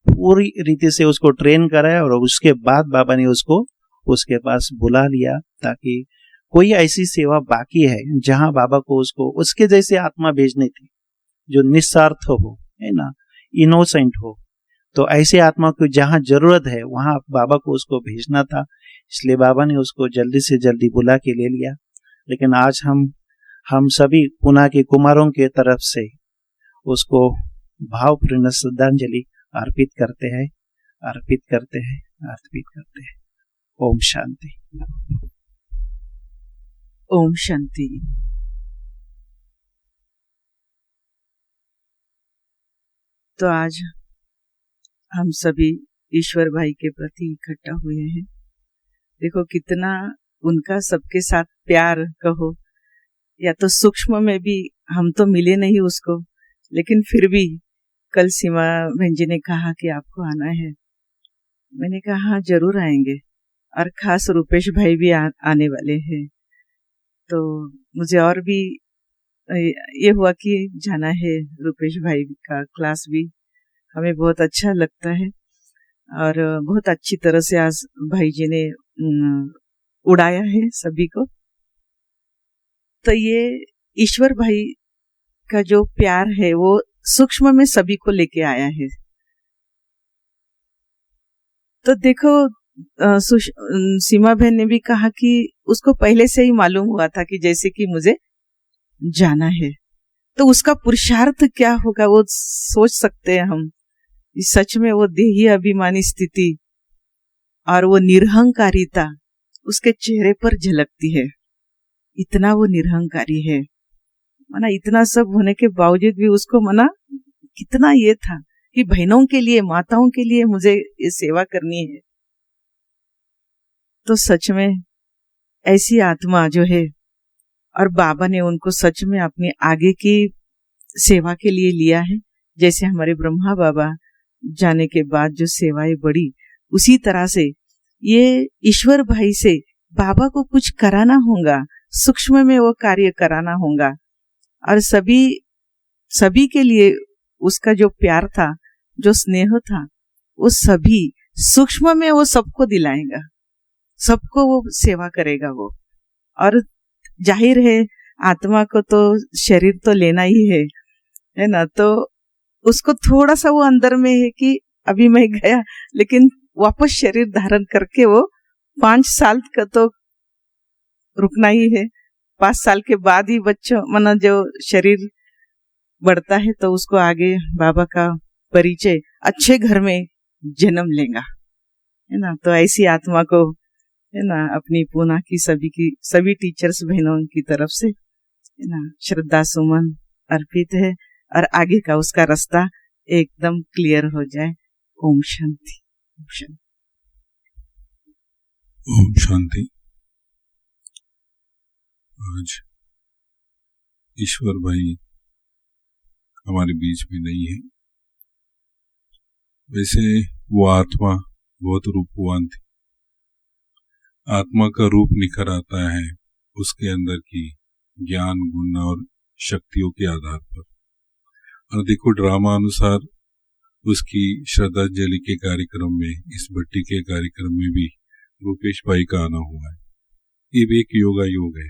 पूरी रीति से उसको ट्रेन कराया, और उसके बाद बाबा ने उसको उसके पास बुला लिया, ताकि कोई ऐसी सेवा बाकी है जहां बाबा को उसको उसके जैसे आत्मा भेजनी थी, जो निस्वार्थ हो, है ना, इनोसेंट हो। तो ऐसे आत्मा को जहां जरूरत है वहां बाबा को उसको भेजना था, इसलिए बाबा ने उसको जल्दी से जल्दी बुला के ले लिया। लेकिन आज हम सभी पुणे के कुमारों के तरफ से उसको भावपूर्ण श्रद्धांजलि अर्पित करते हैं। ओम शांति। ओम शांति। तो आज हम सभी ईश्वर भाई के प्रति इकट्ठा हुए हैं। देखो कितना उनका सबके साथ प्यार कहो या तो सूक्ष्म में भी, हम तो मिले नहीं उसको, लेकिन फिर भी कल सीमा बहन जी ने कहा कि आपको आना है। मैंने कहा हाँ जरूर आएंगे, और खास रूपेश भाई भी आने वाले हैं। तो मुझे और भी ये हुआ कि जाना है, रूपेश भाई का क्लास भी हमें बहुत अच्छा लगता है, और बहुत अच्छी तरह से आज भाई जी ने उड़ाया है सभी को। तो ये ईश्वर भाई का जो प्यार है वो सूक्ष्म में सभी को लेके आया है। तो देखो सीमा बहन ने भी कहा कि उसको पहले से ही मालूम हुआ था कि जैसे कि मुझे जाना है, तो उसका पुरुषार्थ क्या होगा वो सोच सकते हैं हम। सच में वो देही अभिमानी स्थिति और वो निरहंकारिता उसके चेहरे पर झलकती है। इतना वो निरहंकारी है, माना इतना सब होने के बावजूद भी उसको मना कितना ये था कि बहनों के लिए, माताओं के लिए मुझे ये सेवा करनी है। तो सच में ऐसी आत्मा जो है, और बाबा ने उनको सच में अपनी आगे की सेवा के लिए लिया है। जैसे हमारे ब्रह्मा बाबा जाने के बाद जो सेवाएं बढ़ी, उसी तरह से ये ईश्वर भाई से बाबा को कुछ कराना होगा, सूक्ष्म में वो कार्य कराना होगा, और सभी के लिए उसका जो प्यार था, जो स्नेह था, वो सभी सूक्ष्म में वो सबको दिलाएगा, सबको वो सेवा करेगा वो। और जाहिर है आत्मा को तो शरीर तो लेना ही है ना। तो उसको थोड़ा सा वो अंदर में है कि अभी मैं गया, लेकिन वापस शरीर धारण करके वो 5 साल का तो रुकना ही है। 5 साल के बाद ही बच्चों मना जो शरीर बढ़ता है, तो उसको आगे बाबा का परिचय अच्छे घर में जन्म लेगा, है ना। तो ऐसी आत्मा को, है ना, अपनी पूना की सभी टीचर्स बहनों की तरफ से, है ना, श्रद्धा सुमन अर्पित है, और आगे का उसका रास्ता एकदम क्लियर हो जाए। ओम शांति। ओम शांति। ओम शांति। आज ईश्वर भाई हमारे बीच में नहीं है। वैसे वो आत्मा बहुत रूपवान थी। आत्मा का रूप निखर आता है उसके अंदर की ज्ञान, गुण और शक्तियों के आधार पर। और देखो ड्रामा अनुसार उसकी श्रद्धांजलि के कार्यक्रम में, इस भट्टी के कार्यक्रम में भी रूपेश भाई का आना हुआ है। ये भी एक योगा योग है,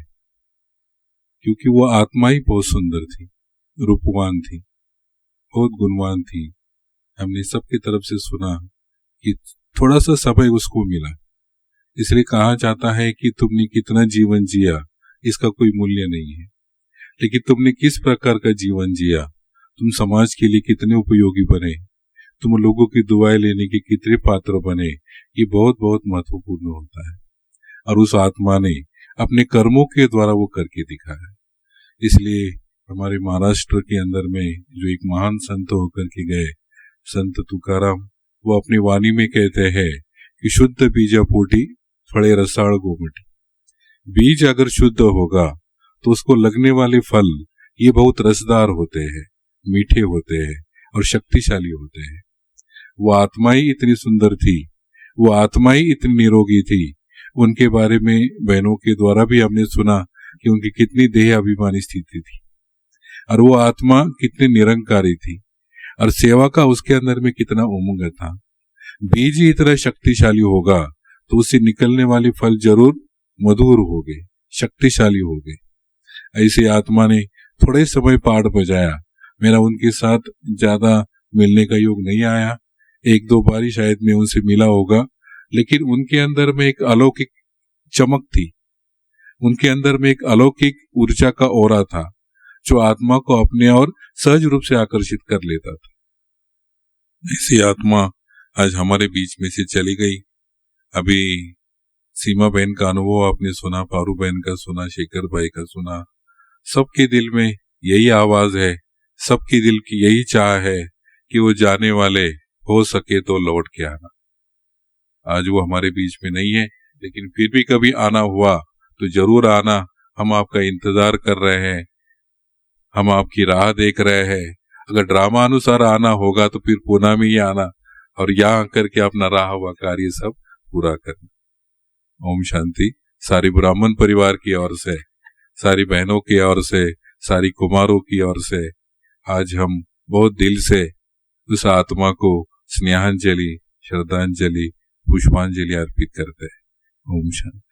क्योंकि वो आत्मा ही बहुत सुंदर थी, रूपवान थी, बहुत गुणवान थी। हमने सबकी तरफ से सुना कि थोड़ा सा समय उसको मिला, इसलिए कहा जाता है कि तुमने कितना जीवन जिया इसका कोई मूल्य नहीं है, लेकिन तुमने किस प्रकार का जीवन जिया, तुम समाज के लिए कितने उपयोगी बने, तुम लोगों की दुआएं लेने के कितने पात्र बने, ये बहुत बहुत महत्वपूर्ण होता है। और उस आत्मा ने अपने कर्मों के द्वारा वो करके दिखाया। इसलिए हमारे महाराष्ट्र के अंदर में जो एक महान संत होकर के गए, संत तुकाराम, वो अपनी वाणी में कहते हैं कि शुद्ध बीजा पोटी फड़े रसाड़ गोमटी। बीज अगर शुद्ध होगा तो उसको लगने वाले फल ये बहुत रसदार होते हैं, मीठे होते हैं और शक्तिशाली होते हैं। वो आत्मा ही इतनी सुंदर थी, वो आत्मा ही इतनी निरोगी थी। उनके बारे में बहनों के द्वारा भी हमने सुना कि उनकी कितनी देह अभिमानी स्थिति थी, और वो आत्मा कितनी निरंकारी थी, और सेवा का उसके अंदर में कितना उमंग था। बीज ही इतना शक्तिशाली होगा तो उससे निकलने वाले फल जरूर मधुर होंगे, शक्तिशाली होंगे। ऐसे आत्मा ने थोड़े समय पाठ बजाया। मेरा उनके साथ ज्यादा मिलने का योग नहीं आया, 1-2 बार ही शायद मैं उनसे मिला होगा, लेकिन उनके अंदर में एक अलौकिक चमक थी, उनके अंदर में एक अलौकिक ऊर्जा का ओरा था जो आत्मा को अपने और सहज रूप से आकर्षित कर लेता था। ऐसी आत्मा आज हमारे बीच में से चली गई। अभी सीमा बहन का अनुभव आपने सुना, पारू बहन का सुना, शेखर भाई का सुना। सबके दिल में यही आवाज है, सबके दिल की यही चाह है कि वो जाने वाले हो सके तो लौट के आना। आज वो हमारे बीच में नहीं है, लेकिन फिर भी कभी आना हुआ तो जरूर आना, हम आपका इंतजार कर रहे हैं, हम आपकी राह देख रहे हैं। अगर ड्रामा अनुसार आना होगा तो फिर पुणे में ही आना और यहाँ आकर के अपना रहा हुआ कार्य सब पूरा करना। ओम शांति। सारी ब्राह्मण परिवार की ओर से, सारी बहनों की ओर से, सारी कुमारों की ओर से आज हम बहुत दिल से उस आत्मा को स्नेहांजलि, श्रद्धांजलि, पुष्पांजलि अर्पित करते हैं। ओम शांति।